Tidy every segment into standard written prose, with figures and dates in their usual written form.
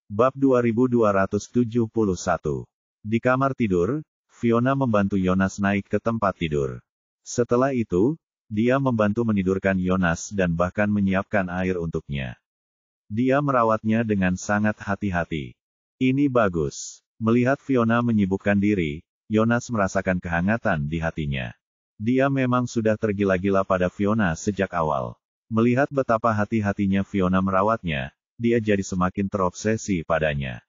Bab 2271. Di kamar tidur, Fiona membantu Jonas naik ke tempat tidur. Setelah itu, dia membantu menidurkan Jonas dan bahkan menyiapkan air untuknya. Dia merawatnya dengan sangat hati-hati. Ini bagus. Melihat Fiona menyibukkan diri, Jonas merasakan kehangatan di hatinya. Dia memang sudah tergila-gila pada Fiona sejak awal. Melihat betapa hati-hatinya Fiona merawatnya, dia jadi semakin terobsesi padanya.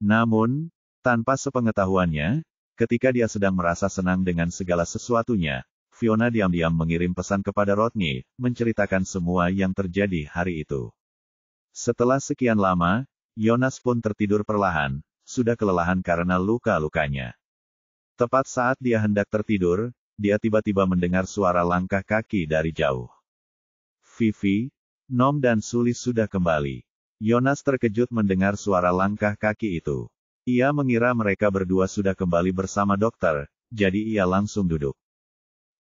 Namun, tanpa sepengetahuannya, ketika dia sedang merasa senang dengan segala sesuatunya, Fiona diam-diam mengirim pesan kepada Rodney, menceritakan semua yang terjadi hari itu. Setelah sekian lama, Jonas pun tertidur perlahan, sudah kelelahan karena luka-lukanya. Tepat saat dia hendak tertidur, dia tiba-tiba mendengar suara langkah kaki dari jauh. Vivi, Nom dan Sully sudah kembali. Jonas terkejut mendengar suara langkah kaki itu. Ia mengira mereka berdua sudah kembali bersama dokter, jadi ia langsung duduk.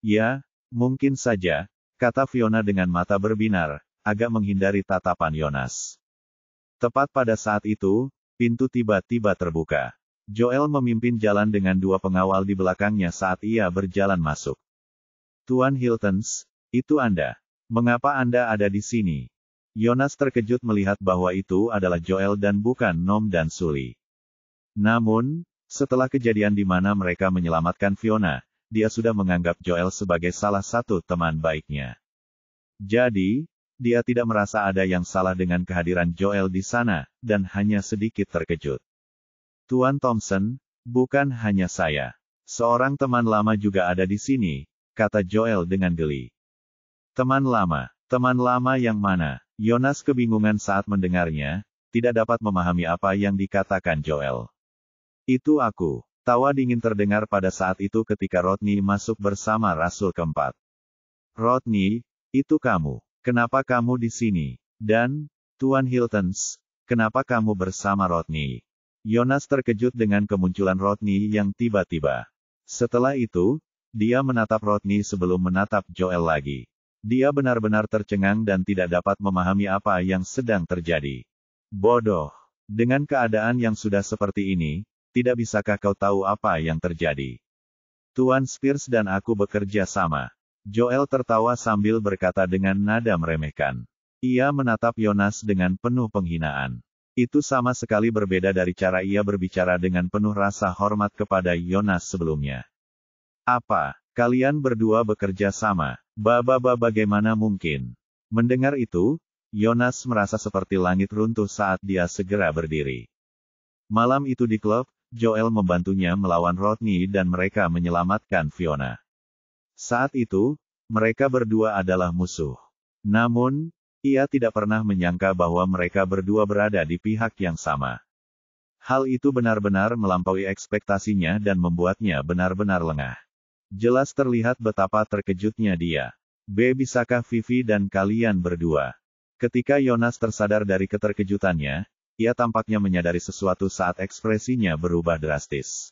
Ya, mungkin saja, kata Fiona dengan mata berbinar, agak menghindari tatapan Jonas. Tepat pada saat itu, pintu tiba-tiba terbuka. Joel memimpin jalan dengan dua pengawal di belakangnya saat ia berjalan masuk. Tuan Hiltons, itu Anda. Mengapa Anda ada di sini? Jonas terkejut melihat bahwa itu adalah Joel dan bukan Nom dan Sully. Namun, setelah kejadian di mana mereka menyelamatkan Fiona, dia sudah menganggap Joel sebagai salah satu teman baiknya. Jadi, dia tidak merasa ada yang salah dengan kehadiran Joel di sana, dan hanya sedikit terkejut. Tuan Thompson, bukan hanya saya. Seorang teman lama juga ada di sini, kata Joel dengan geli. Teman lama yang mana? Jonas kebingungan saat mendengarnya, tidak dapat memahami apa yang dikatakan Joel. Itu aku. Tawa dingin terdengar pada saat itu ketika Rodney masuk bersama Rasul keempat. Rodney, itu kamu. Kenapa kamu di sini? Dan, Tuan Hiltons, kenapa kamu bersama Rodney? Jonas terkejut dengan kemunculan Rodney yang tiba-tiba. Setelah itu, dia menatap Rodney sebelum menatap Joel lagi. Dia benar-benar tercengang dan tidak dapat memahami apa yang sedang terjadi. Bodoh. Dengan keadaan yang sudah seperti ini, tidak bisakah kau tahu apa yang terjadi? Tuan Spears dan aku bekerja sama. Joel tertawa sambil berkata dengan nada meremehkan. Ia menatap Jonas dengan penuh penghinaan. Itu sama sekali berbeda dari cara ia berbicara dengan penuh rasa hormat kepada Jonas sebelumnya. Apa? Kalian berdua bekerja sama? Bagaimana mungkin? Mendengar itu, Jonas merasa seperti langit runtuh saat dia segera berdiri. Malam itu di klub, Joel membantunya melawan Rodney dan mereka menyelamatkan Fiona. Saat itu, mereka berdua adalah musuh. Namun, ia tidak pernah menyangka bahwa mereka berdua berada di pihak yang sama. Hal itu benar-benar melampaui ekspektasinya dan membuatnya benar-benar lengah. Jelas terlihat betapa terkejutnya dia. Bisakah Vivi dan kalian berdua? Ketika Jonas tersadar dari keterkejutannya, ia tampaknya menyadari sesuatu saat ekspresinya berubah drastis.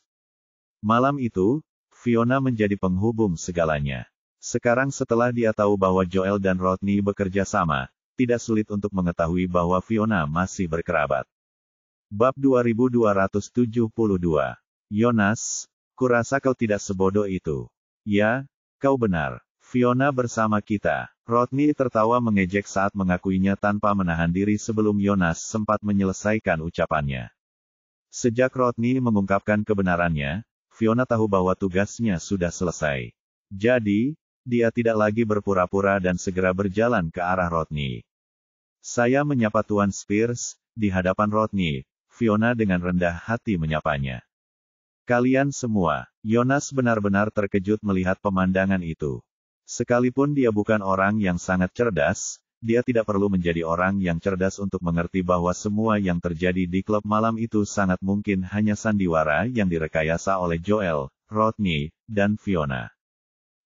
Malam itu, Fiona menjadi penghubung segalanya. Sekarang setelah dia tahu bahwa Joel dan Rodney bekerja sama, tidak sulit untuk mengetahui bahwa Fiona masih berkerabat. Bab 2272. Jonas, kurasa kau tidak sebodoh itu. Ya, kau benar. Fiona bersama kita. Rodney tertawa mengejek saat mengakuinya tanpa menahan diri sebelum Jonas sempat menyelesaikan ucapannya. Sejak Rodney mengungkapkan kebenarannya, Fiona tahu bahwa tugasnya sudah selesai. Jadi, dia tidak lagi berpura-pura dan segera berjalan ke arah Rodney. Saya menyapa Tuan Spears, di hadapan Rodney, Fiona dengan rendah hati menyapanya. Kalian semua, Jonas benar-benar terkejut melihat pemandangan itu. Sekalipun dia bukan orang yang sangat cerdas, dia tidak perlu menjadi orang yang cerdas untuk mengerti bahwa semua yang terjadi di klub malam itu sangat mungkin hanya sandiwara yang direkayasa oleh Joel, Rodney, dan Fiona.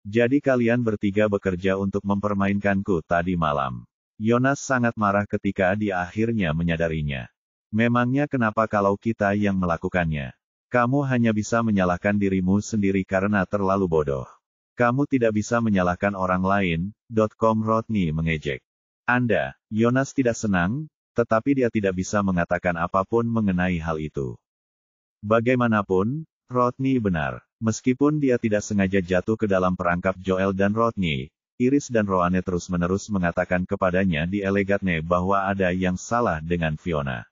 Jadi kalian bertiga bekerja untuk mempermainkanku tadi malam. Jonas sangat marah ketika dia akhirnya menyadarinya. Memangnya kenapa kalau kita yang melakukannya? Kamu hanya bisa menyalahkan dirimu sendiri karena terlalu bodoh. Kamu tidak bisa menyalahkan orang lain. Rodney mengejek. Jonas tidak senang, tetapi dia tidak bisa mengatakan apapun mengenai hal itu. Bagaimanapun, Rodney benar. Meskipun dia tidak sengaja jatuh ke dalam perangkap Joel dan Rodney, Iris dan Roanne terus-menerus mengatakan kepadanya di Elegantne bahwa ada yang salah dengan Fiona.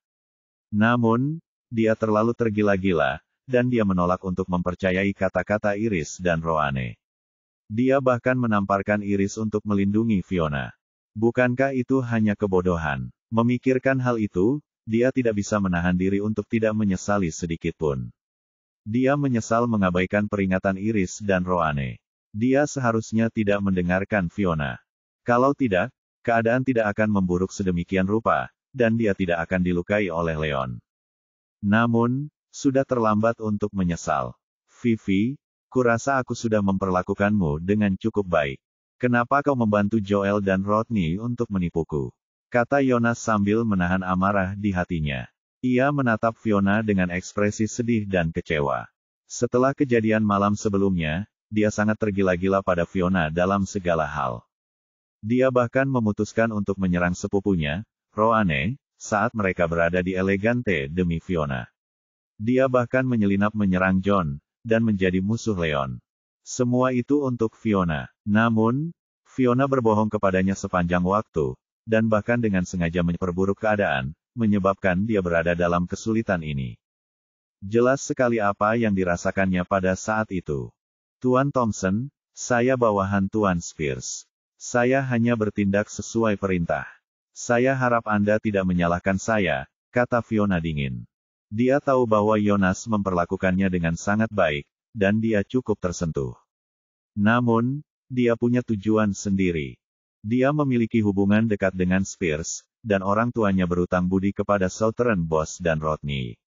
Namun, dia terlalu tergila-gila, dan dia menolak untuk mempercayai kata-kata Iris dan Roanne. Dia bahkan menamparkan Iris untuk melindungi Fiona. Bukankah itu hanya kebodohan? Memikirkan hal itu, dia tidak bisa menahan diri untuk tidak menyesali sedikitpun. Dia menyesal mengabaikan peringatan Iris dan Roanne. Dia seharusnya tidak mendengarkan Fiona. Kalau tidak, keadaan tidak akan memburuk sedemikian rupa, dan dia tidak akan dilukai oleh Leon. Namun, sudah terlambat untuk menyesal. Vivi, kurasa aku sudah memperlakukanmu dengan cukup baik. Kenapa kau membantu Joel dan Rodney untuk menipuku? Kata Jonas sambil menahan amarah di hatinya. Ia menatap Fiona dengan ekspresi sedih dan kecewa. Setelah kejadian malam sebelumnya, dia sangat tergila-gila pada Fiona dalam segala hal. Dia bahkan memutuskan untuk menyerang sepupunya, Roanne, saat mereka berada di Elegante demi Fiona. Dia bahkan menyelinap menyerang John, dan menjadi musuh Leon. Semua itu untuk Fiona. Namun, Fiona berbohong kepadanya sepanjang waktu, dan bahkan dengan sengaja memperburuk keadaan, menyebabkan dia berada dalam kesulitan ini. Jelas sekali apa yang dirasakannya pada saat itu. Tuan Thompson, saya bawahan Tuan Spears. Saya hanya bertindak sesuai perintah. Saya harap Anda tidak menyalahkan saya, kata Fiona dingin. Dia tahu bahwa Jonas memperlakukannya dengan sangat baik, dan dia cukup tersentuh. Namun, dia punya tujuan sendiri. Dia memiliki hubungan dekat dengan Spears, dan orang tuanya berutang budi kepada Southern Boss dan Rodney.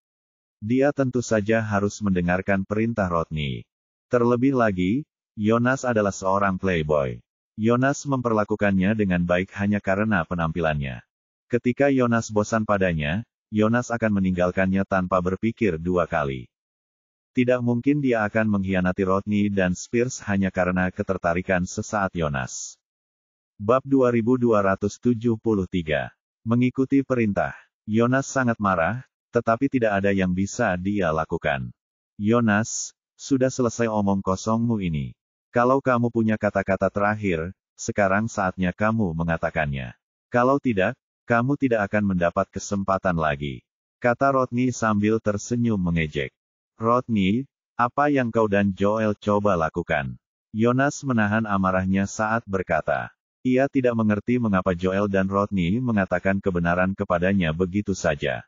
Dia tentu saja harus mendengarkan perintah Rodney. Terlebih lagi, Jonas adalah seorang playboy. Jonas memperlakukannya dengan baik hanya karena penampilannya. Ketika Jonas bosan padanya, Jonas akan meninggalkannya tanpa berpikir dua kali. Tidak mungkin dia akan mengkhianati Rodney dan Spears hanya karena ketertarikan sesaat Jonas. Bab 2273. Mengikuti perintah. Jonas sangat marah, tetapi tidak ada yang bisa dia lakukan. Jonas, sudah selesai omong kosongmu ini. Kalau kamu punya kata-kata terakhir, sekarang saatnya kamu mengatakannya. Kalau tidak, kamu tidak akan mendapat kesempatan lagi. Kata Rodney sambil tersenyum mengejek. Rodney, apa yang kau dan Joel coba lakukan? Jonas menahan amarahnya saat berkata. Ia tidak mengerti mengapa Joel dan Rodney mengatakan kebenaran kepadanya begitu saja.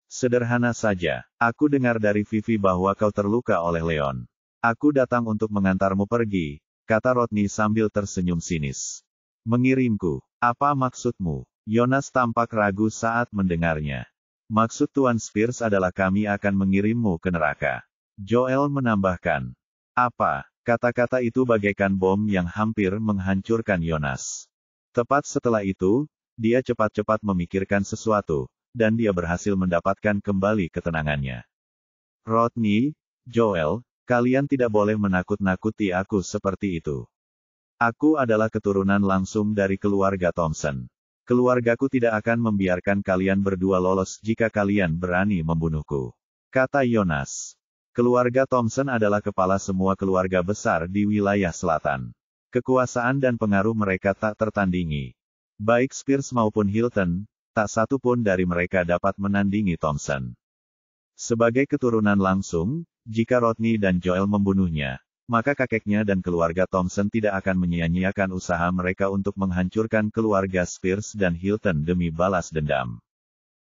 Sederhana saja, aku dengar dari Vivi bahwa kau terluka oleh Leon. Aku datang untuk mengantarmu pergi, kata Rodney sambil tersenyum sinis. Mengirimku, apa maksudmu? Jonas tampak ragu saat mendengarnya. Maksud Tuan Spears adalah kami akan mengirimmu ke neraka. Joel menambahkan. Apa? Kata-kata itu bagaikan bom yang hampir menghancurkan Jonas. Tepat setelah itu, dia cepat-cepat memikirkan sesuatu, dan dia berhasil mendapatkan kembali ketenangannya. Rodney, Joel, kalian tidak boleh menakut-nakuti aku seperti itu. Aku adalah keturunan langsung dari keluarga Thompson. Keluargaku tidak akan membiarkan kalian berdua lolos jika kalian berani membunuhku. Kata Jonas. Keluarga Thompson adalah kepala semua keluarga besar di wilayah selatan. Kekuasaan dan pengaruh mereka tak tertandingi. Baik Spears maupun Hilton, tak satu pun dari mereka dapat menandingi Thompson. Sebagai keturunan langsung, jika Rodney dan Joel membunuhnya, maka kakeknya dan keluarga Thompson tidak akan menyia-nyiakan usaha mereka untuk menghancurkan keluarga Spears dan Hilton demi balas dendam.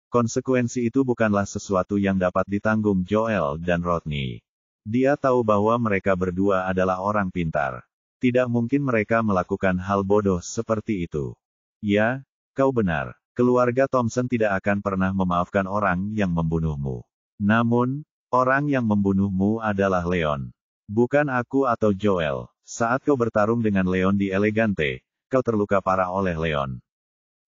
Konsekuensi itu bukanlah sesuatu yang dapat ditanggung Joel dan Rodney. Dia tahu bahwa mereka berdua adalah orang pintar. Tidak mungkin mereka melakukan hal bodoh seperti itu. Ya, kau benar. Keluarga Thompson tidak akan pernah memaafkan orang yang membunuhmu. Namun, orang yang membunuhmu adalah Leon. Bukan aku atau Joel. Saat kau bertarung dengan Leon di Elegante, kau terluka parah oleh Leon.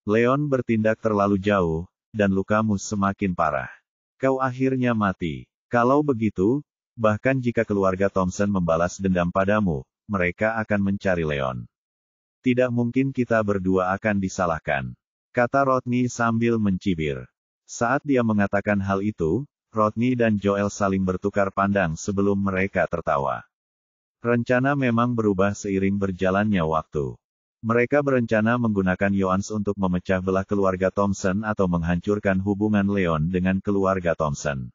Leon bertindak terlalu jauh, dan lukamu semakin parah. Kau akhirnya mati. Kalau begitu, bahkan jika keluarga Thompson membalas dendam padamu, mereka akan mencari Leon. Tidak mungkin kita berdua akan disalahkan. kata Rodney sambil mencibir. Saat dia mengatakan hal itu, Rodney dan Joel saling bertukar pandang sebelum mereka tertawa. Rencana memang berubah seiring berjalannya waktu. Mereka berencana menggunakan Yoans untuk memecah belah keluarga Thompson atau menghancurkan hubungan Leon dengan keluarga Thompson.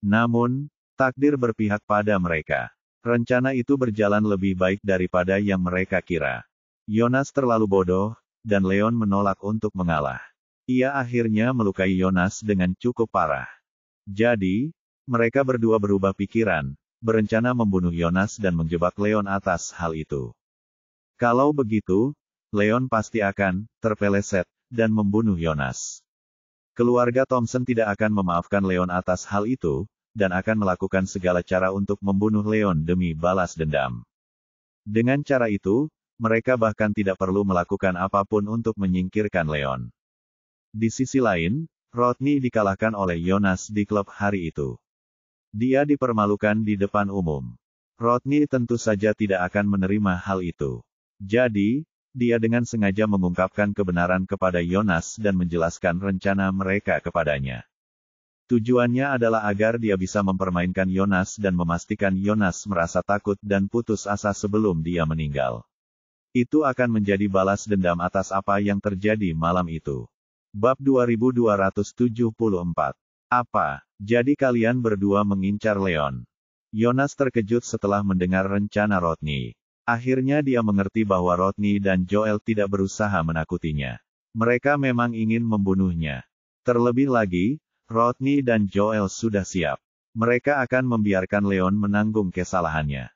Namun, takdir berpihak pada mereka. Rencana itu berjalan lebih baik daripada yang mereka kira. Yonas terlalu bodoh, dan Leon menolak untuk mengalah. Ia akhirnya melukai Yonas dengan cukup parah. Jadi, mereka berdua berubah pikiran, berencana membunuh Yonas dan menjebak Leon atas hal itu. Kalau begitu, Leon pasti akan terpeleset dan membunuh Yonas. Keluarga Thompson tidak akan memaafkan Leon atas hal itu, dan akan melakukan segala cara untuk membunuh Leon demi balas dendam. Dengan cara itu, mereka bahkan tidak perlu melakukan apapun untuk menyingkirkan Leon. Di sisi lain, Rodney dikalahkan oleh Yonas di klub hari itu. Dia dipermalukan di depan umum. Rodney tentu saja tidak akan menerima hal itu. Jadi, dia dengan sengaja mengungkapkan kebenaran kepada Yonas dan menjelaskan rencana mereka kepadanya. Tujuannya adalah agar dia bisa mempermainkan Yonas dan memastikan Yonas merasa takut dan putus asa sebelum dia meninggal. Itu akan menjadi balas dendam atas apa yang terjadi malam itu. Bab 2274. Apa? Jadi kalian berdua mengincar Leon? Yonas terkejut setelah mendengar rencana Rodney. Akhirnya dia mengerti bahwa Rodney dan Joel tidak berusaha menakutinya. Mereka memang ingin membunuhnya. Terlebih lagi, Rodney dan Joel sudah siap. Mereka akan membiarkan Leon menanggung kesalahannya.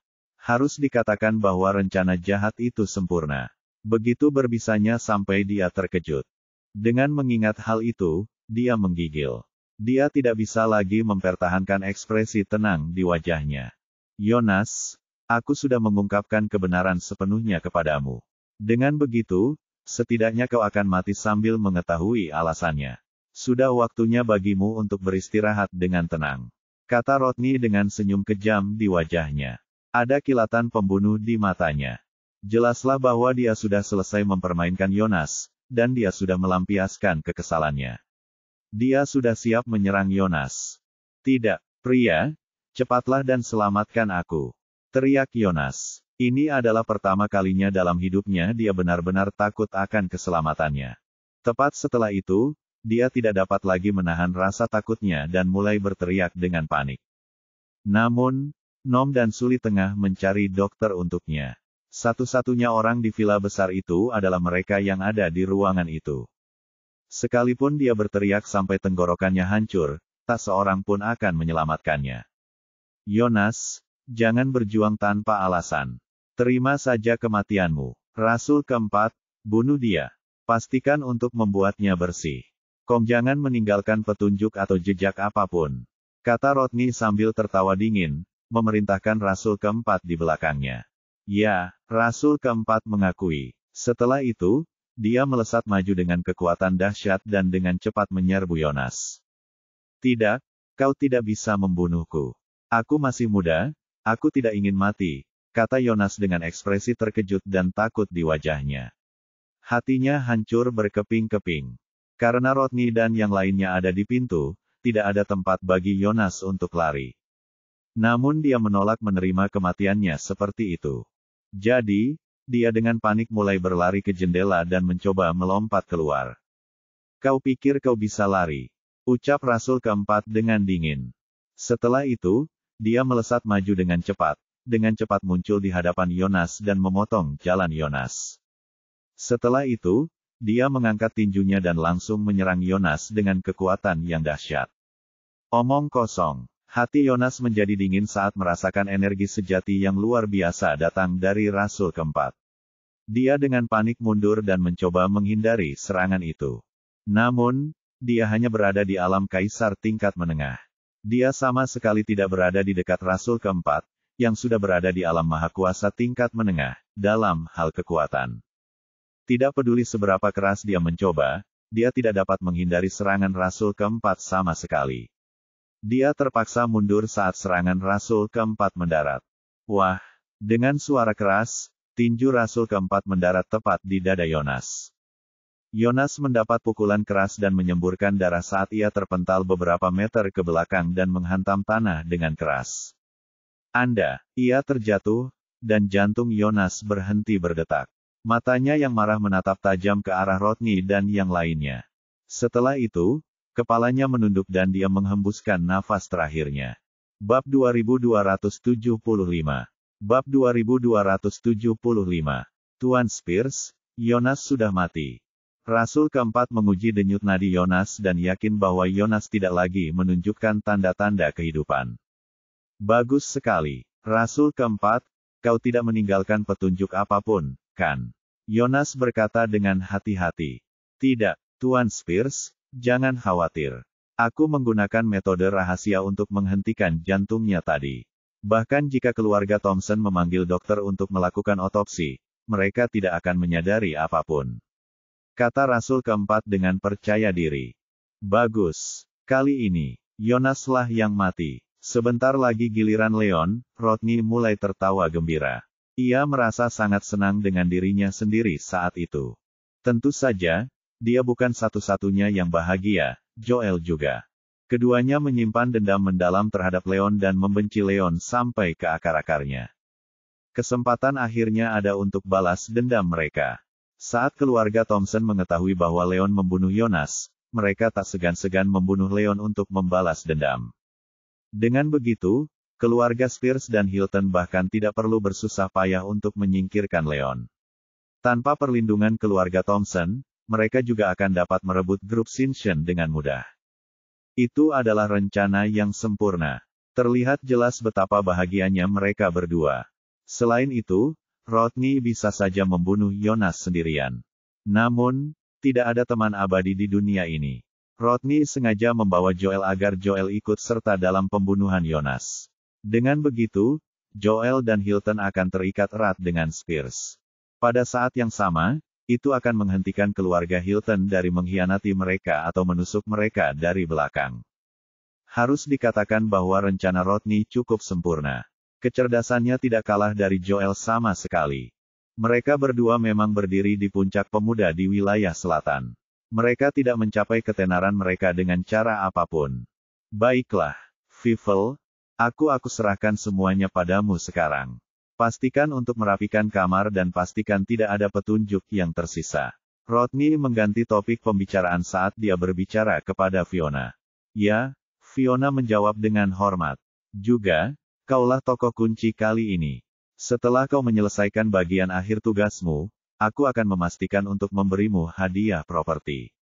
Harus dikatakan bahwa rencana jahat itu sempurna. Begitu berbisanya sampai dia terkejut. Dengan mengingat hal itu, dia menggigil. Dia tidak bisa lagi mempertahankan ekspresi tenang di wajahnya. Yonas, aku sudah mengungkapkan kebenaran sepenuhnya kepadamu. Dengan begitu, setidaknya kau akan mati sambil mengetahui alasannya. Sudah waktunya bagimu untuk beristirahat dengan tenang, kata Rodney dengan senyum kejam di wajahnya. Ada kilatan pembunuh di matanya. Jelaslah bahwa dia sudah selesai mempermainkan Yonas, dan dia sudah melampiaskan kekesalannya. Dia sudah siap menyerang Yonas. Tidak, pria, cepatlah dan selamatkan aku, teriak Yonas. Ini adalah pertama kalinya dalam hidupnya dia benar-benar takut akan keselamatannya. Tepat setelah itu, dia tidak dapat lagi menahan rasa takutnya dan mulai berteriak dengan panik. Namun, Nom dan Suli tengah mencari dokter untuknya. Satu-satunya orang di villa besar itu adalah mereka yang ada di ruangan itu. Sekalipun dia berteriak sampai tenggorokannya hancur, tak seorang pun akan menyelamatkannya. Yonas, jangan berjuang tanpa alasan. Terima saja kematianmu. Rasul keempat, bunuh dia. Pastikan untuk membuatnya bersih. Kau jangan meninggalkan petunjuk atau jejak apapun, kata Rodney sambil tertawa dingin, memerintahkan Rasul keempat di belakangnya. Ya, Rasul keempat mengakui. Setelah itu, dia melesat maju dengan kekuatan dahsyat dan dengan cepat menyerbu Yonas. Tidak, kau tidak bisa membunuhku. Aku masih muda, aku tidak ingin mati, kata Yonas dengan ekspresi terkejut dan takut di wajahnya. Hatinya hancur berkeping-keping. Karena Rodney dan yang lainnya ada di pintu, tidak ada tempat bagi Yonas untuk lari. Namun dia menolak menerima kematiannya seperti itu. Jadi, dia dengan panik mulai berlari ke jendela dan mencoba melompat keluar. Kau pikir kau bisa lari? Ucap Rasul keempat dengan dingin. Setelah itu, dia melesat maju dengan cepat muncul di hadapan Yonas dan memotong jalan Yonas. Setelah itu, dia mengangkat tinjunya dan langsung menyerang Yonas dengan kekuatan yang dahsyat. Omong kosong. Hati Yonas menjadi dingin saat merasakan energi sejati yang luar biasa datang dari Rasul keempat. Dia dengan panik mundur dan mencoba menghindari serangan itu. Namun, dia hanya berada di alam kaisar tingkat menengah. Dia sama sekali tidak berada di dekat Rasul keempat, yang sudah berada di alam maha kuasa tingkat menengah, dalam hal kekuatan. Tidak peduli seberapa keras dia mencoba, dia tidak dapat menghindari serangan Rasul keempat sama sekali. Dia terpaksa mundur saat serangan Rasul keempat mendarat. Wah! Dengan suara keras, tinju Rasul keempat mendarat tepat di dada Yonas. Jonas mendapat pukulan keras dan menyemburkan darah saat ia terpental beberapa meter ke belakang dan menghantam tanah dengan keras. Ia terjatuh, dan jantung Jonas berhenti berdetak. Matanya yang marah menatap tajam ke arah Rodney dan yang lainnya. Setelah itu, kepalanya menunduk dan dia menghembuskan nafas terakhirnya. Bab 2275. Bab 2275. Tuan Spears, Jonas sudah mati. Rasul keempat menguji denyut nadi Jonas dan yakin bahwa Jonas tidak lagi menunjukkan tanda-tanda kehidupan. Bagus sekali. Rasul keempat, kau tidak meninggalkan petunjuk apapun, kan? Jonas berkata dengan hati-hati. Tidak, Tuan Spears, jangan khawatir. Aku menggunakan metode rahasia untuk menghentikan jantungnya tadi. Bahkan jika keluarga Thompson memanggil dokter untuk melakukan otopsi, mereka tidak akan menyadari apapun. Kata Rasul keempat dengan percaya diri. Bagus. Kali ini, Jonaslah yang mati. Sebentar lagi giliran Leon. Rodney mulai tertawa gembira. Ia merasa sangat senang dengan dirinya sendiri saat itu. Tentu saja, dia bukan satu-satunya yang bahagia, Joel juga. Keduanya menyimpan dendam mendalam terhadap Leon dan membenci Leon sampai ke akar-akarnya. Kesempatan akhirnya ada untuk balas dendam mereka. Saat keluarga Thompson mengetahui bahwa Leon membunuh Jonas, mereka tak segan-segan membunuh Leon untuk membalas dendam. Dengan begitu, keluarga Spears dan Hilton bahkan tidak perlu bersusah payah untuk menyingkirkan Leon. Tanpa perlindungan keluarga Thompson, mereka juga akan dapat merebut grup Simpson dengan mudah. Itu adalah rencana yang sempurna. Terlihat jelas betapa bahagianya mereka berdua. Selain itu, Rodney bisa saja membunuh Jonas sendirian. Namun, tidak ada teman abadi di dunia ini. Rodney sengaja membawa Joel agar Joel ikut serta dalam pembunuhan Jonas. Dengan begitu, Joel dan Hilton akan terikat erat dengan Spears. Pada saat yang sama, itu akan menghentikan keluarga Hilton dari mengkhianati mereka atau menusuk mereka dari belakang. Harus dikatakan bahwa rencana Rodney cukup sempurna. Kecerdasannya tidak kalah dari Joel sama sekali. Mereka berdua memang berdiri di puncak pemuda di wilayah selatan. Mereka tidak mencapai ketenaran mereka dengan cara apapun. Baiklah, Fievel, aku serahkan semuanya padamu sekarang. Pastikan untuk merapikan kamar dan pastikan tidak ada petunjuk yang tersisa. Rodney mengganti topik pembicaraan saat dia berbicara kepada Fiona. Ya, Fiona menjawab dengan hormat. Juga, kaulah tokoh kunci kali ini. Setelah kau menyelesaikan bagian akhir tugasmu, aku akan memastikan untuk memberimu hadiah properti.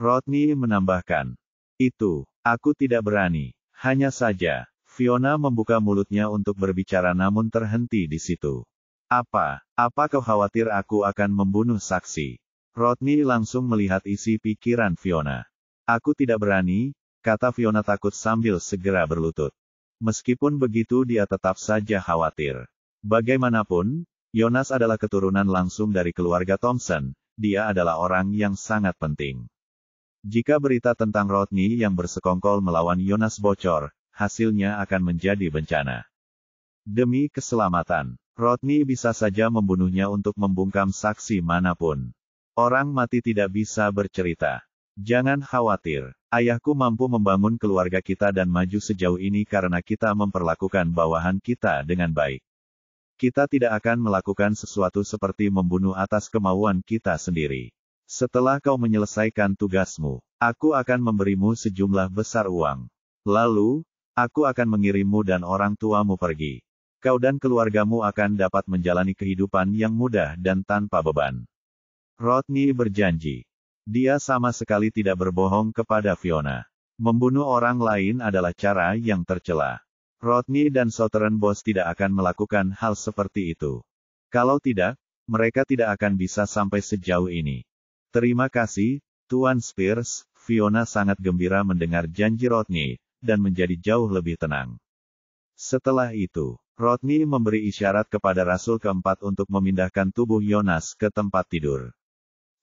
Rodney menambahkan. Itu, aku tidak berani. Hanya saja, Fiona membuka mulutnya untuk berbicara namun terhenti di situ. Apa kau khawatir aku akan membunuh saksi? Rodney langsung melihat isi pikiran Fiona. Aku tidak berani, kata Fiona takut sambil segera berlutut. Meskipun begitu dia tetap saja khawatir. Bagaimanapun, Jonas adalah keturunan langsung dari keluarga Thompson, dia adalah orang yang sangat penting. Jika berita tentang Rodney yang bersekongkol melawan Jonas bocor, hasilnya akan menjadi bencana. Demi keselamatan, Rodney bisa saja membunuhnya untuk membungkam saksi manapun. Orang mati tidak bisa bercerita. Jangan khawatir, ayahku mampu membangun keluarga kita dan maju sejauh ini karena kita memperlakukan bawahan kita dengan baik. Kita tidak akan melakukan sesuatu seperti membunuh atas kemauan kita sendiri. Setelah kau menyelesaikan tugasmu, aku akan memberimu sejumlah besar uang. Lalu, aku akan mengirimmu dan orang tuamu pergi. Kau dan keluargamu akan dapat menjalani kehidupan yang mudah dan tanpa beban. Rodney berjanji. Dia sama sekali tidak berbohong kepada Fiona. Membunuh orang lain adalah cara yang tercela. Rodney dan Southern Boss tidak akan melakukan hal seperti itu. Kalau tidak, mereka tidak akan bisa sampai sejauh ini. Terima kasih, Tuan Spears. Fiona sangat gembira mendengar janji Rodney, dan menjadi jauh lebih tenang. Setelah itu, Rodney memberi isyarat kepada Rasul keempat untuk memindahkan tubuh Jonas ke tempat tidur.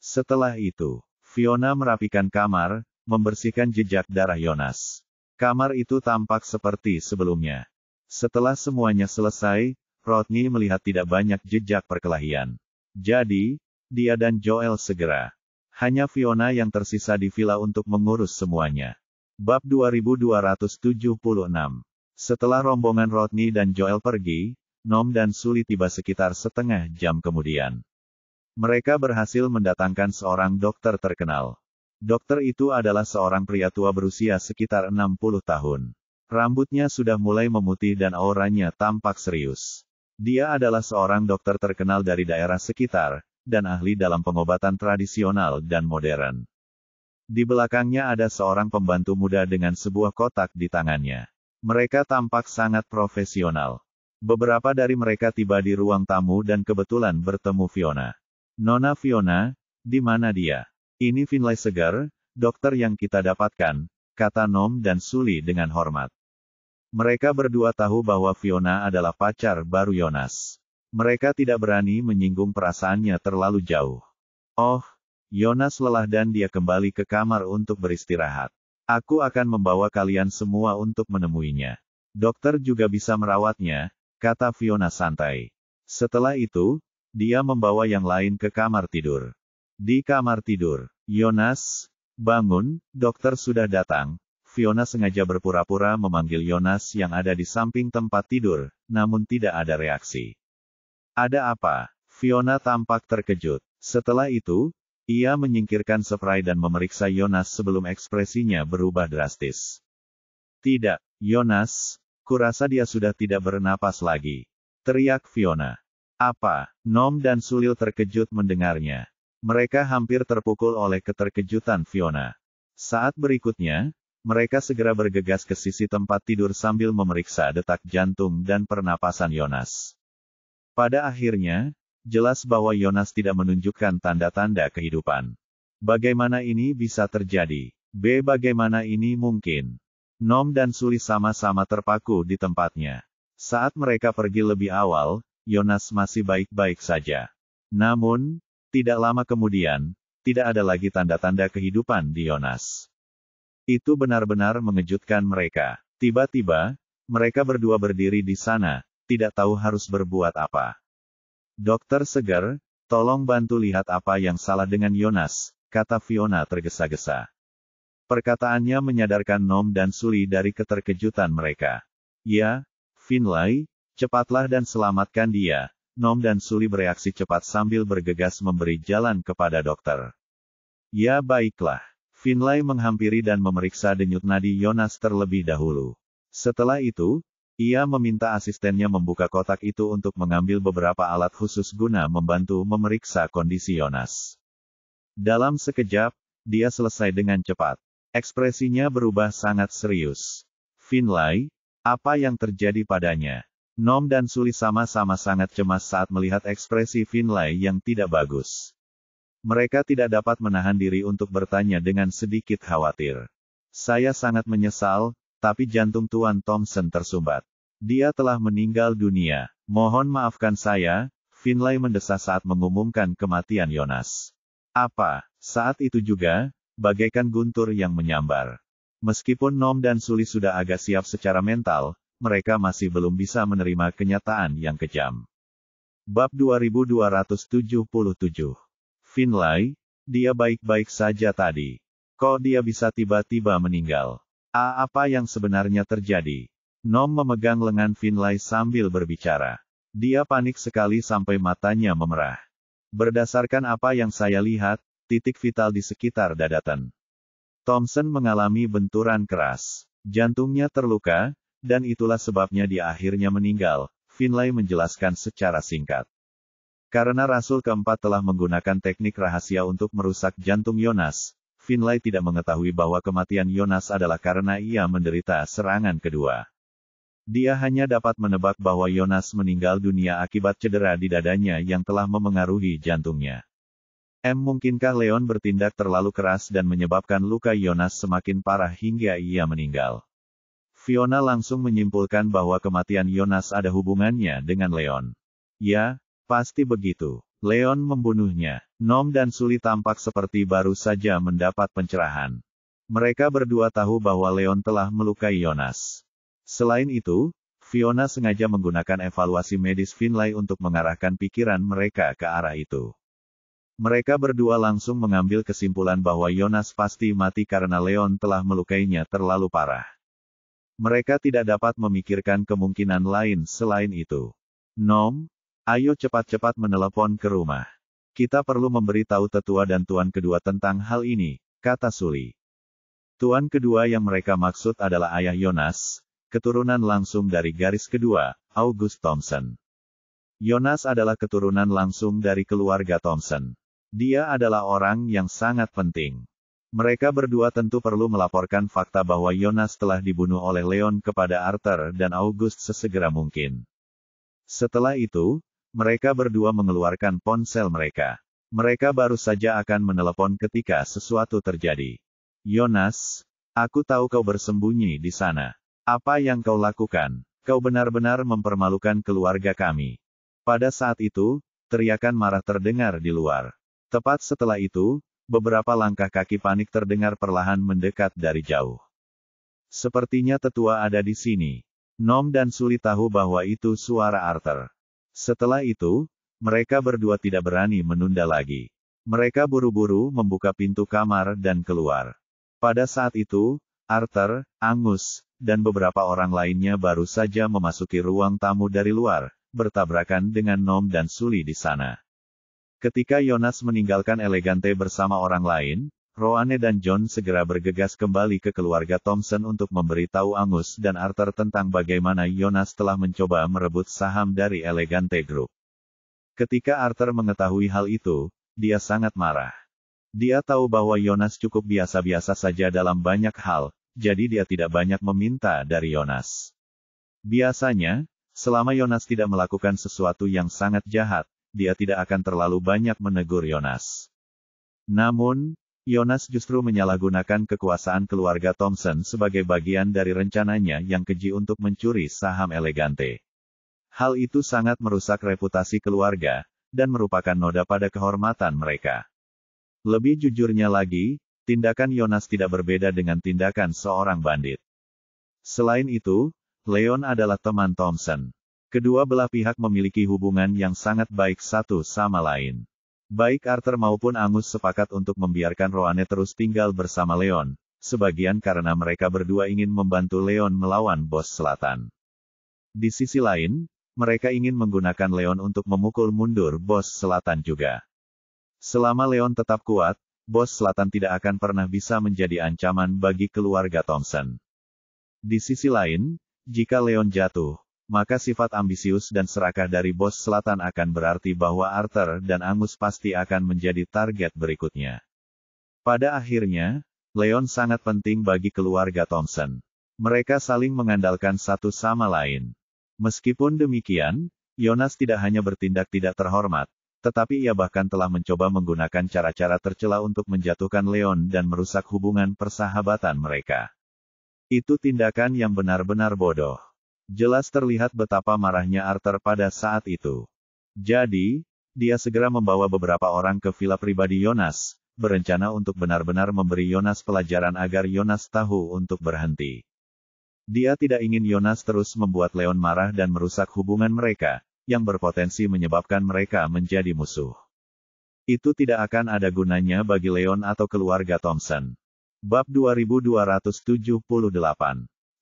Setelah itu, Fiona merapikan kamar, membersihkan jejak darah Jonas. Kamar itu tampak seperti sebelumnya. Setelah semuanya selesai, Rodney melihat tidak banyak jejak perkelahian. Jadi, dia dan Joel segera Hanya Fiona yang tersisa di villa untuk mengurus semuanya. Bab 2276. Setelah rombongan Rodney dan Joel pergi, Nom dan Sully tiba sekitar setengah jam kemudian. Mereka berhasil mendatangkan seorang dokter terkenal. Dokter itu adalah seorang pria tua berusia sekitar 60 tahun. Rambutnya sudah mulai memutih dan auranya tampak serius. Dia adalah seorang dokter terkenal dari daerah sekitar, dan ahli dalam pengobatan tradisional dan modern. Di belakangnya ada seorang pembantu muda dengan sebuah kotak di tangannya. Mereka tampak sangat profesional. Beberapa dari mereka tiba di ruang tamu dan kebetulan bertemu Fiona. "Nona Fiona, di mana dia?" "Ini Finlay segar, dokter yang kita dapatkan," kata Nom dan Sully dengan hormat. Mereka berdua tahu bahwa Fiona adalah pacar baru Jonas. Mereka tidak berani menyinggung perasaannya terlalu jauh. "Oh, Jonas lelah dan dia kembali ke kamar untuk beristirahat. Aku akan membawa kalian semua untuk menemuinya. Dokter juga bisa merawatnya," kata Fiona santai. Setelah itu, dia membawa yang lain ke kamar tidur. Di kamar tidur, "Jonas, bangun, dokter sudah datang." Fiona sengaja berpura-pura memanggil Jonas yang ada di samping tempat tidur, namun tidak ada reaksi. "Ada apa?" Fiona tampak terkejut. Setelah itu, ia menyingkirkan spray dan memeriksa Jonas sebelum ekspresinya berubah drastis. "Tidak, Jonas, kurasa dia sudah tidak bernapas lagi," teriak Fiona. "Apa?" Nom dan Sully terkejut mendengarnya. Mereka hampir terpukul oleh keterkejutan Fiona. Saat berikutnya, mereka segera bergegas ke sisi tempat tidur sambil memeriksa detak jantung dan pernapasan Jonas. Pada akhirnya, jelas bahwa Jonas tidak menunjukkan tanda-tanda kehidupan. Bagaimana ini bisa terjadi? Bagaimana ini mungkin? Nom dan Sully sama-sama terpaku di tempatnya. Saat mereka pergi lebih awal, Jonas masih baik-baik saja. Namun, tidak lama kemudian, tidak ada lagi tanda-tanda kehidupan di Jonas. Itu benar-benar mengejutkan mereka. Tiba-tiba, mereka berdua berdiri di sana, tidak tahu harus berbuat apa. "Dokter segar, tolong bantu lihat apa yang salah dengan Jonas," kata Fiona tergesa-gesa. Perkataannya menyadarkan Nom dan Sully dari keterkejutan mereka. "Ya, Finlay, cepatlah dan selamatkan dia." Nom dan Sully bereaksi cepat sambil bergegas memberi jalan kepada dokter. "Ya baiklah." Finlay menghampiri dan memeriksa denyut nadi Jonas terlebih dahulu. Setelah itu, ia meminta asistennya membuka kotak itu untuk mengambil beberapa alat khusus guna membantu memeriksa kondisi Jonas. Dalam sekejap, dia selesai dengan cepat. Ekspresinya berubah sangat serius. "Finlay, apa yang terjadi padanya?" Nom dan Sully sama-sama sangat cemas saat melihat ekspresi Finlay yang tidak bagus. Mereka tidak dapat menahan diri untuk bertanya dengan sedikit khawatir. "Saya sangat menyesal, tapi jantung Tuan Thompson tersumbat. Dia telah meninggal dunia. Mohon maafkan saya," Finlay mendesah saat mengumumkan kematian Jonas. "Apa?" Saat itu juga, bagaikan guntur yang menyambar. Meskipun Nom dan Sully sudah agak siap secara mental, mereka masih belum bisa menerima kenyataan yang kejam. Bab 2277. "Finlay, dia baik-baik saja tadi. Kok dia bisa tiba-tiba meninggal? Apa yang sebenarnya terjadi?" Nom memegang lengan Finlay sambil berbicara. Dia panik sekali sampai matanya memerah. "Berdasarkan apa yang saya lihat, titik vital di sekitar dadatan Thompson mengalami benturan keras. Jantungnya terluka, dan itulah sebabnya dia akhirnya meninggal," Finlay menjelaskan secara singkat. Karena Rasul keempat telah menggunakan teknik rahasia untuk merusak jantung Jonas, Finlay tidak mengetahui bahwa kematian Jonas adalah karena ia menderita serangan kedua. Dia hanya dapat menebak bahwa Jonas meninggal dunia akibat cedera di dadanya yang telah memengaruhi jantungnya. Mungkinkah Leon bertindak terlalu keras dan menyebabkan luka Jonas semakin parah hingga ia meninggal? Fiona langsung menyimpulkan bahwa kematian Jonas ada hubungannya dengan Leon. "Ya, pasti begitu. Leon membunuhnya." Nom dan Sully tampak seperti baru saja mendapat pencerahan. Mereka berdua tahu bahwa Leon telah melukai Jonas. Selain itu, Fiona sengaja menggunakan evaluasi medis Finlay untuk mengarahkan pikiran mereka ke arah itu. Mereka berdua langsung mengambil kesimpulan bahwa Yonas pasti mati karena Leon telah melukainya terlalu parah. Mereka tidak dapat memikirkan kemungkinan lain selain itu. Nom, ayo cepat-cepat menelepon ke rumah. Kita perlu memberitahu tetua dan tuan kedua tentang hal ini, kata Sully. Tuan kedua yang mereka maksud adalah ayah Yonas, keturunan langsung dari garis kedua, August Thompson. Yonas adalah keturunan langsung dari keluarga Thompson. Dia adalah orang yang sangat penting. Mereka berdua tentu perlu melaporkan fakta bahwa Yonas telah dibunuh oleh Leon kepada Arthur dan August sesegera mungkin. Setelah itu, mereka berdua mengeluarkan ponsel mereka. Mereka baru saja akan menelepon ketika sesuatu terjadi. Yonas, aku tahu kau bersembunyi di sana. Apa yang kau lakukan? Kau benar-benar mempermalukan keluarga kami. Pada saat itu, teriakan marah terdengar di luar. Tepat setelah itu, beberapa langkah kaki panik terdengar perlahan mendekat dari jauh. Sepertinya tetua ada di sini. Nom dan Sully tahu bahwa itu suara Arthur. Setelah itu, mereka berdua tidak berani menunda lagi. Mereka buru-buru membuka pintu kamar dan keluar. Pada saat itu, Arthur, Angus, dan beberapa orang lainnya baru saja memasuki ruang tamu dari luar, bertabrakan dengan Nom dan Sully di sana. Ketika Yonas meninggalkan Elegante bersama orang lain, Roane dan John segera bergegas kembali ke keluarga Thompson untuk memberitahu Angus dan Arthur tentang bagaimana Yonas telah mencoba merebut saham dari Elegante Group. Ketika Arthur mengetahui hal itu, dia sangat marah. Dia tahu bahwa Yonas cukup biasa-biasa saja dalam banyak hal, jadi dia tidak banyak meminta dari Yonas. Biasanya, selama Yonas tidak melakukan sesuatu yang sangat jahat, dia tidak akan terlalu banyak menegur Yonas. Namun, Yonas justru menyalahgunakan kekuasaan keluarga Thompson sebagai bagian dari rencananya yang keji untuk mencuri saham Elegante. Hal itu sangat merusak reputasi keluarga, dan merupakan noda pada kehormatan mereka. Lebih jujurnya lagi, tindakan Yonas tidak berbeda dengan tindakan seorang bandit. Selain itu, Leon adalah teman Thompson. Kedua belah pihak memiliki hubungan yang sangat baik satu sama lain. Baik Arthur maupun Angus sepakat untuk membiarkan Roane terus tinggal bersama Leon, sebagian karena mereka berdua ingin membantu Leon melawan Bos Selatan. Di sisi lain, mereka ingin menggunakan Leon untuk memukul mundur Bos Selatan juga. Selama Leon tetap kuat, Bos Selatan tidak akan pernah bisa menjadi ancaman bagi keluarga Thompson. Di sisi lain, jika Leon jatuh, maka sifat ambisius dan serakah dari Bos Selatan akan berarti bahwa Arthur dan Angus pasti akan menjadi target berikutnya. Pada akhirnya, Leon sangat penting bagi keluarga Thompson. Mereka saling mengandalkan satu sama lain. Meskipun demikian, Yonas tidak hanya bertindak tidak terhormat, tetapi ia bahkan telah mencoba menggunakan cara-cara tercela untuk menjatuhkan Leon dan merusak hubungan persahabatan mereka. Itu tindakan yang benar-benar bodoh. Jelas terlihat betapa marahnya Arthur pada saat itu. Jadi, dia segera membawa beberapa orang ke villa pribadi Yonas, berencana untuk benar-benar memberi Yonas pelajaran agar Yonas tahu untuk berhenti. Dia tidak ingin Yonas terus membuat Leon marah dan merusak hubungan mereka, yang berpotensi menyebabkan mereka menjadi musuh. Itu tidak akan ada gunanya bagi Leon atau keluarga Thompson. Bab 2278.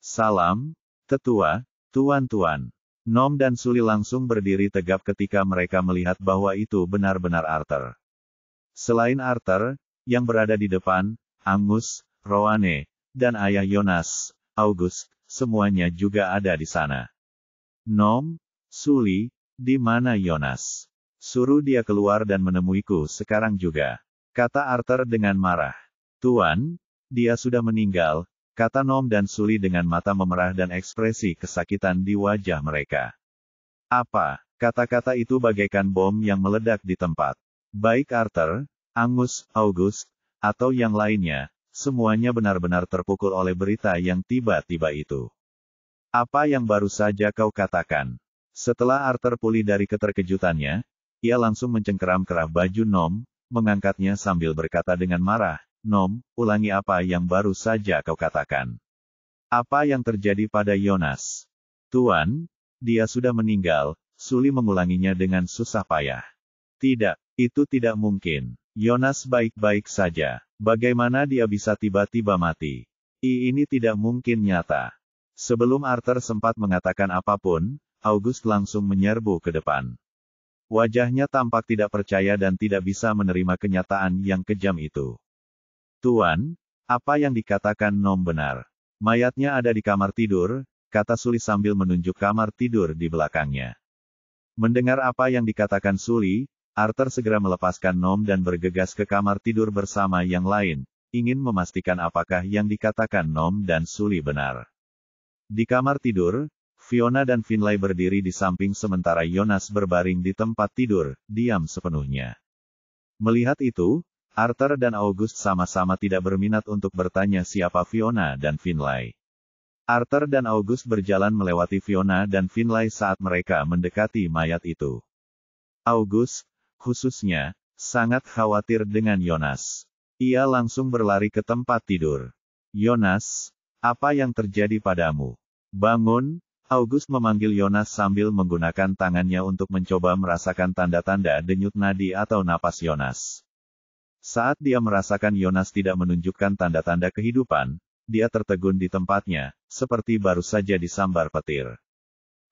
Salam, Tetua. Tuan-tuan, Nom dan Sully langsung berdiri tegap ketika mereka melihat bahwa itu benar-benar Arthur. Selain Arthur, yang berada di depan, Angus, Roane, dan ayah Yonas, August, semuanya juga ada di sana. Nom, Sully, di mana Yonas? Suruh dia keluar dan menemuiku sekarang juga, kata Arthur dengan marah. Tuan, dia sudah meninggal, kata Nom dan Sully dengan mata memerah dan ekspresi kesakitan di wajah mereka. Apa? Kata-kata itu bagaikan bom yang meledak di tempat. Baik Arthur, Angus, August, atau yang lainnya, semuanya benar-benar terpukul oleh berita yang tiba-tiba itu. Apa yang baru saja kau katakan? Setelah Arthur pulih dari keterkejutannya, ia langsung mencengkeram kerah baju Nom, mengangkatnya sambil berkata dengan marah, Nom, ulangi apa yang baru saja kau katakan. Apa yang terjadi pada Yonas? Tuan, dia sudah meninggal, Sully mengulanginya dengan susah payah. Tidak, Itu tidak mungkin. Yonas baik-baik saja. Bagaimana dia bisa tiba-tiba mati? Ini tidak mungkin nyata. Sebelum Arthur sempat mengatakan apapun, August langsung menyerbu ke depan. Wajahnya tampak tidak percaya dan tidak bisa menerima kenyataan yang kejam itu. Tuan, apa yang dikatakan Nom benar. Mayatnya ada di kamar tidur, kata Suli sambil menunjuk kamar tidur di belakangnya. Mendengar apa yang dikatakan Suli, Arthur segera melepaskan Nom dan bergegas ke kamar tidur bersama yang lain, ingin memastikan apakah yang dikatakan Nom dan Suli benar. Di kamar tidur, Fiona dan Finlay berdiri di samping sementara Yonas berbaring di tempat tidur, diam sepenuhnya. Melihat itu, Arthur dan August sama-sama tidak berminat untuk bertanya siapa Fiona dan Finlay. Arthur dan August berjalan melewati Fiona dan Finlay saat mereka mendekati mayat itu. August, khususnya, sangat khawatir dengan Yonas. Ia langsung berlari ke tempat tidur. Yonas, apa yang terjadi padamu? Bangun, August memanggil Yonas sambil menggunakan tangannya untuk mencoba merasakan tanda-tanda denyut nadi atau napas Yonas. Saat dia merasakan Yonas tidak menunjukkan tanda-tanda kehidupan, dia tertegun di tempatnya, seperti baru saja disambar petir.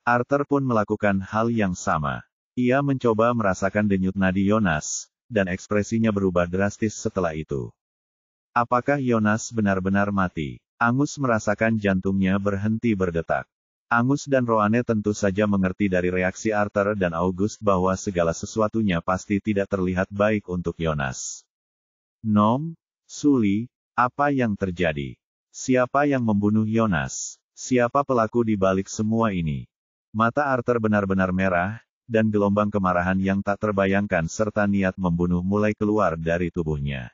Arthur pun melakukan hal yang sama. Ia mencoba merasakan denyut nadi Yonas, dan ekspresinya berubah drastis setelah itu. Apakah Yonas benar-benar mati? Angus merasakan jantungnya berhenti berdetak. Angus dan Roane tentu saja mengerti dari reaksi Arthur dan August bahwa segala sesuatunya pasti tidak terlihat baik untuk Yonas. Nom, Suli, apa yang terjadi? Siapa yang membunuh Yonas? Siapa pelaku di balik semua ini? Mata Arthur benar-benar merah, dan gelombang kemarahan yang tak terbayangkan serta niat membunuh mulai keluar dari tubuhnya.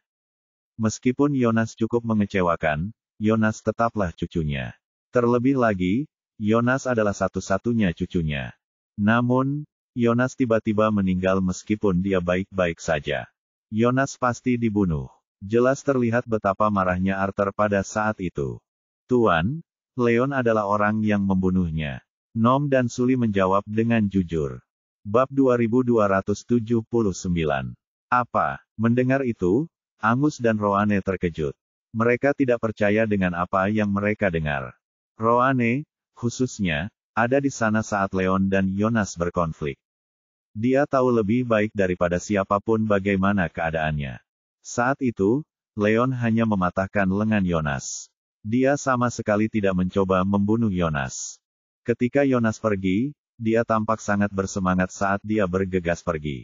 Meskipun Yonas cukup mengecewakan, Yonas tetaplah cucunya. Terlebih lagi, Yonas adalah satu-satunya cucunya. Namun, Yonas tiba-tiba meninggal meskipun dia baik-baik saja. Yonas pasti dibunuh. Jelas terlihat betapa marahnya Arthur pada saat itu. Tuan, Leon adalah orang yang membunuhnya. Nom dan Suli menjawab dengan jujur. Bab 2279. Apa? Mendengar itu, Angus dan Roane terkejut. Mereka tidak percaya dengan apa yang mereka dengar. Roane, khususnya, ada di sana saat Leon dan Yonas berkonflik. Dia tahu lebih baik daripada siapapun bagaimana keadaannya. Saat itu, Leon hanya mematahkan lengan Yonas. Dia sama sekali tidak mencoba membunuh Yonas. Ketika Yonas pergi, dia tampak sangat bersemangat saat dia bergegas pergi.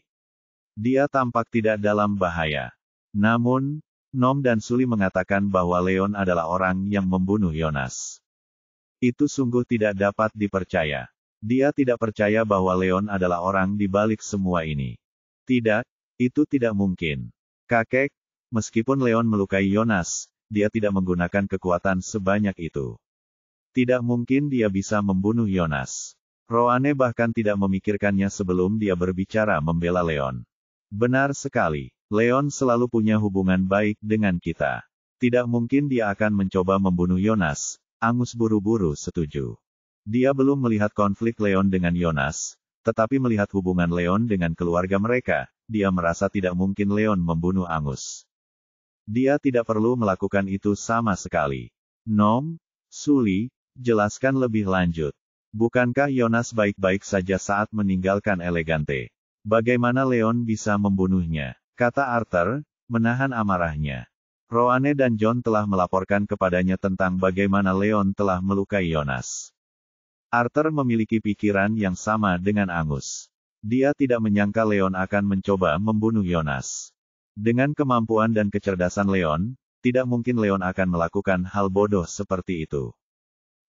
Dia tampak tidak dalam bahaya. Namun, Nom dan Suli mengatakan bahwa Leon adalah orang yang membunuh Yonas. Itu sungguh tidak dapat dipercaya. Dia tidak percaya bahwa Leon adalah orang di balik semua ini. Tidak, itu tidak mungkin. Kakek, meskipun Leon melukai Yonas, dia tidak menggunakan kekuatan sebanyak itu. Tidak mungkin dia bisa membunuh Yonas. Roane bahkan tidak memikirkannya sebelum dia berbicara membela Leon. Benar sekali. Leon selalu punya hubungan baik dengan kita. Tidak mungkin dia akan mencoba membunuh Yonas. Angus buru-buru setuju. Dia belum melihat konflik Leon dengan Yonas, tetapi melihat hubungan Leon dengan keluarga mereka, dia merasa tidak mungkin Leon membunuh Angus. Dia tidak perlu melakukan itu sama sekali. Nom, Suli, jelaskan lebih lanjut. Bukankah Yonas baik-baik saja saat meninggalkan Elegante? Bagaimana Leon bisa membunuhnya? Kata Arthur, menahan amarahnya. Roane dan John telah melaporkan kepadanya tentang bagaimana Leon telah melukai Yonas. Arthur memiliki pikiran yang sama dengan Angus. Dia tidak menyangka Leon akan mencoba membunuh Yonas. Dengan kemampuan dan kecerdasan Leon, tidak mungkin Leon akan melakukan hal bodoh seperti itu.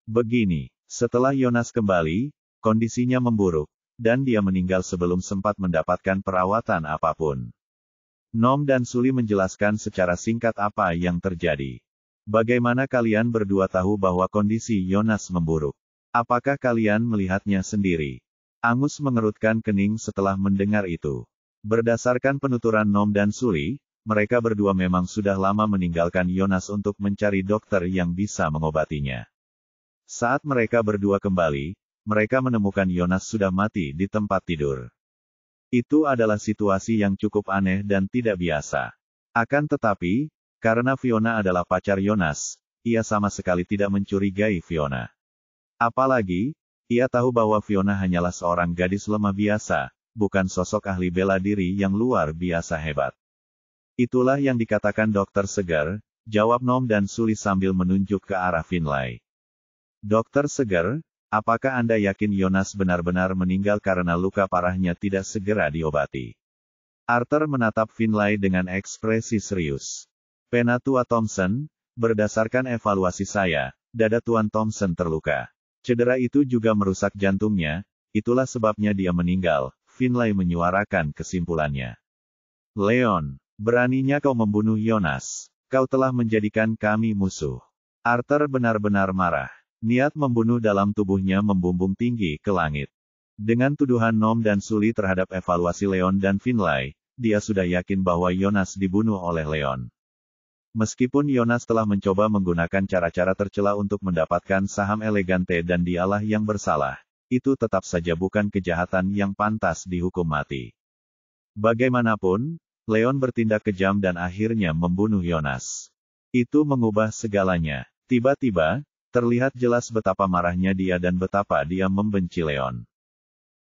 Begini, setelah Yonas kembali, kondisinya memburuk, dan dia meninggal sebelum sempat mendapatkan perawatan apapun. Nom dan Suli menjelaskan secara singkat apa yang terjadi. Bagaimana kalian berdua tahu bahwa kondisi Yonas memburuk? Apakah kalian melihatnya sendiri? Angus mengerutkan kening setelah mendengar itu. Berdasarkan penuturan Nom dan Suli, mereka berdua memang sudah lama meninggalkan Yonas untuk mencari dokter yang bisa mengobatinya. Saat mereka berdua kembali, mereka menemukan Yonas sudah mati di tempat tidur. Itu adalah situasi yang cukup aneh dan tidak biasa. Akan tetapi, karena Fiona adalah pacar Jonas, ia sama sekali tidak mencurigai Fiona. Apalagi, ia tahu bahwa Fiona hanyalah seorang gadis lemah biasa, bukan sosok ahli bela diri yang luar biasa hebat. Itulah yang dikatakan Dokter Segar, jawab Nom dan Suli sambil menunjuk ke arah Finlay. Dokter Segar, apakah Anda yakin Jonas benar-benar meninggal karena luka parahnya tidak segera diobati? Arthur menatap Finlay dengan ekspresi serius. Penatua Thompson, berdasarkan evaluasi saya, dada Tuan Thompson terluka. Cedera itu juga merusak jantungnya, itulah sebabnya dia meninggal, Finlay menyuarakan kesimpulannya. Leon, beraninya kau membunuh Jonas. Kau telah menjadikan kami musuh. Arthur benar-benar marah. Niat membunuh dalam tubuhnya membumbung tinggi ke langit. Dengan tuduhan Nom dan Suli terhadap evaluasi Leon dan Finlay, dia sudah yakin bahwa Jonas dibunuh oleh Leon. Meskipun Jonas telah mencoba menggunakan cara-cara tercela untuk mendapatkan saham Elegante dan dialah yang bersalah, itu tetap saja bukan kejahatan yang pantas dihukum mati. Bagaimanapun, Leon bertindak kejam dan akhirnya membunuh Jonas. Itu mengubah segalanya. Tiba-tiba, terlihat jelas betapa marahnya dia dan betapa dia membenci Leon.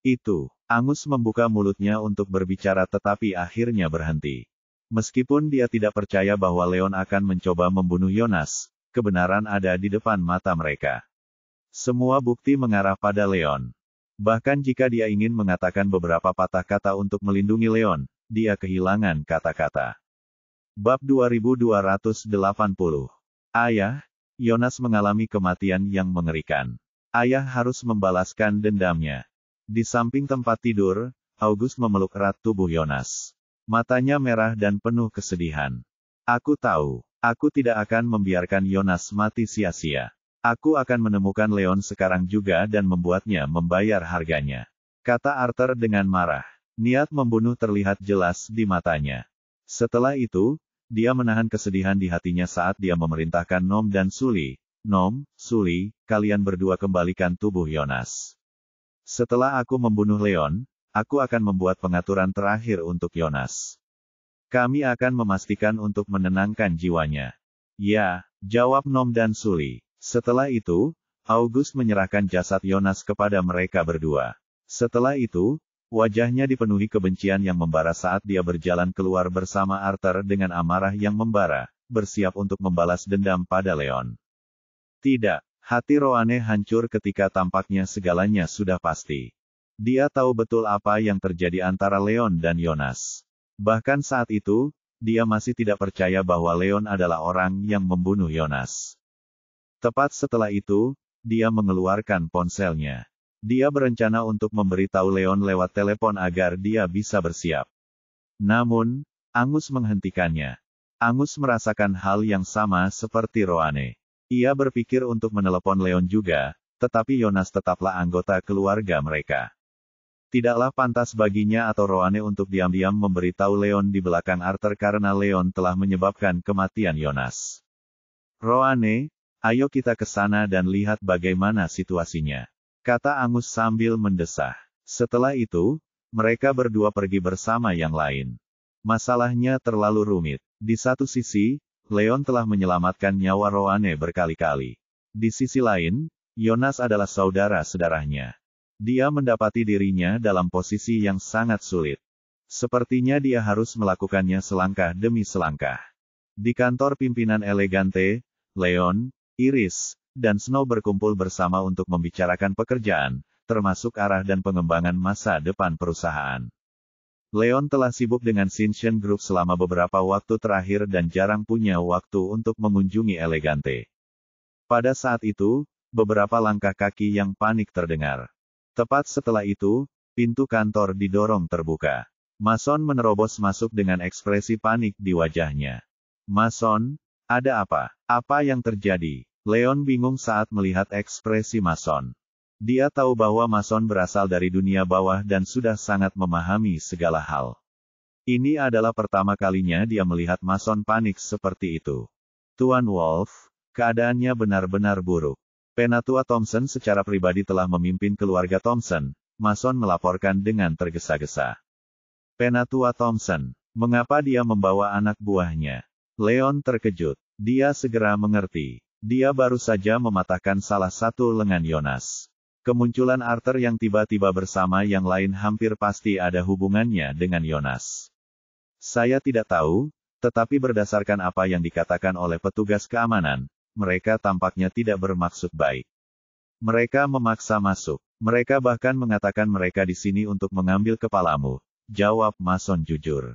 Itu, Angus membuka mulutnya untuk berbicara tetapi akhirnya berhenti. Meskipun dia tidak percaya bahwa Leon akan mencoba membunuh Jonas, kebenaran ada di depan mata mereka. Semua bukti mengarah pada Leon. Bahkan jika dia ingin mengatakan beberapa patah kata untuk melindungi Leon, dia kehilangan kata-kata. Bab 2280. Ayah, Jonas mengalami kematian yang mengerikan. Ayah harus membalaskan dendamnya. Di samping tempat tidur, August memeluk erat tubuh Jonas. Matanya merah dan penuh kesedihan. Aku tahu, aku tidak akan membiarkan Jonas mati sia-sia. Aku akan menemukan Leon sekarang juga dan membuatnya membayar harganya. Kata Arthur dengan marah. Niat membunuh terlihat jelas di matanya. Setelah itu, dia menahan kesedihan di hatinya saat dia memerintahkan Nom dan Suli. Nom, Suli, kalian berdua kembalikan tubuh Jonas. Setelah aku membunuh Leon, aku akan membuat pengaturan terakhir untuk Jonas. Kami akan memastikan untuk menenangkan jiwanya. Ya, jawab Nom dan Suli. Setelah itu, August menyerahkan jasad Jonas kepada mereka berdua. Setelah itu, wajahnya dipenuhi kebencian yang membara saat dia berjalan keluar bersama Arthur dengan amarah yang membara, bersiap untuk membalas dendam pada Leon. Tidak, hati Roane hancur ketika tampaknya segalanya sudah pasti. Dia tahu betul apa yang terjadi antara Leon dan Jonas. Bahkan saat itu, dia masih tidak percaya bahwa Leon adalah orang yang membunuh Jonas. Tepat setelah itu, dia mengeluarkan ponselnya. Dia berencana untuk memberitahu Leon lewat telepon agar dia bisa bersiap. Namun, Angus menghentikannya. Angus merasakan hal yang sama seperti Roane. Ia berpikir untuk menelepon Leon juga, tetapi Jonas tetaplah anggota keluarga mereka. Tidaklah pantas baginya atau Roane untuk diam-diam memberitahu Leon di belakang Arthur karena Leon telah menyebabkan kematian Jonas. Roane, ayo kita ke sana dan lihat bagaimana situasinya, kata Angus sambil mendesah. Setelah itu, mereka berdua pergi bersama yang lain. Masalahnya terlalu rumit. Di satu sisi, Leon telah menyelamatkan nyawa Roane berkali-kali. Di sisi lain, Jonas adalah saudara-saudaranya. Dia mendapati dirinya dalam posisi yang sangat sulit. Sepertinya dia harus melakukannya selangkah demi selangkah. Di kantor pimpinan Elegante, Leon, Iris, dan Snow berkumpul bersama untuk membicarakan pekerjaan, termasuk arah dan pengembangan masa depan perusahaan. Leon telah sibuk dengan Sinchen Group selama beberapa waktu terakhir dan jarang punya waktu untuk mengunjungi Elegante. Pada saat itu, beberapa langkah kaki yang panik terdengar. Tepat setelah itu, pintu kantor didorong terbuka. Mason menerobos masuk dengan ekspresi panik di wajahnya. Mason, ada apa? Apa yang terjadi? Leon bingung saat melihat ekspresi Mason. Dia tahu bahwa Mason berasal dari dunia bawah dan sudah sangat memahami segala hal. Ini adalah pertama kalinya dia melihat Mason panik seperti itu. Tuan Wolf, keadaannya benar-benar buruk. Penatua Thompson secara pribadi telah memimpin keluarga Thompson, Mason melaporkan dengan tergesa-gesa. Penatua Thompson. Mengapa dia membawa anak buahnya? Leon terkejut. Dia segera mengerti. Dia baru saja mematahkan salah satu lengan Yonas. Kemunculan Arthur yang tiba-tiba bersama yang lain hampir pasti ada hubungannya dengan Yonas. Saya tidak tahu, tetapi berdasarkan apa yang dikatakan oleh petugas keamanan, mereka tampaknya tidak bermaksud baik. Mereka memaksa masuk. Mereka bahkan mengatakan mereka di sini untuk mengambil kepalamu, jawab Mason jujur.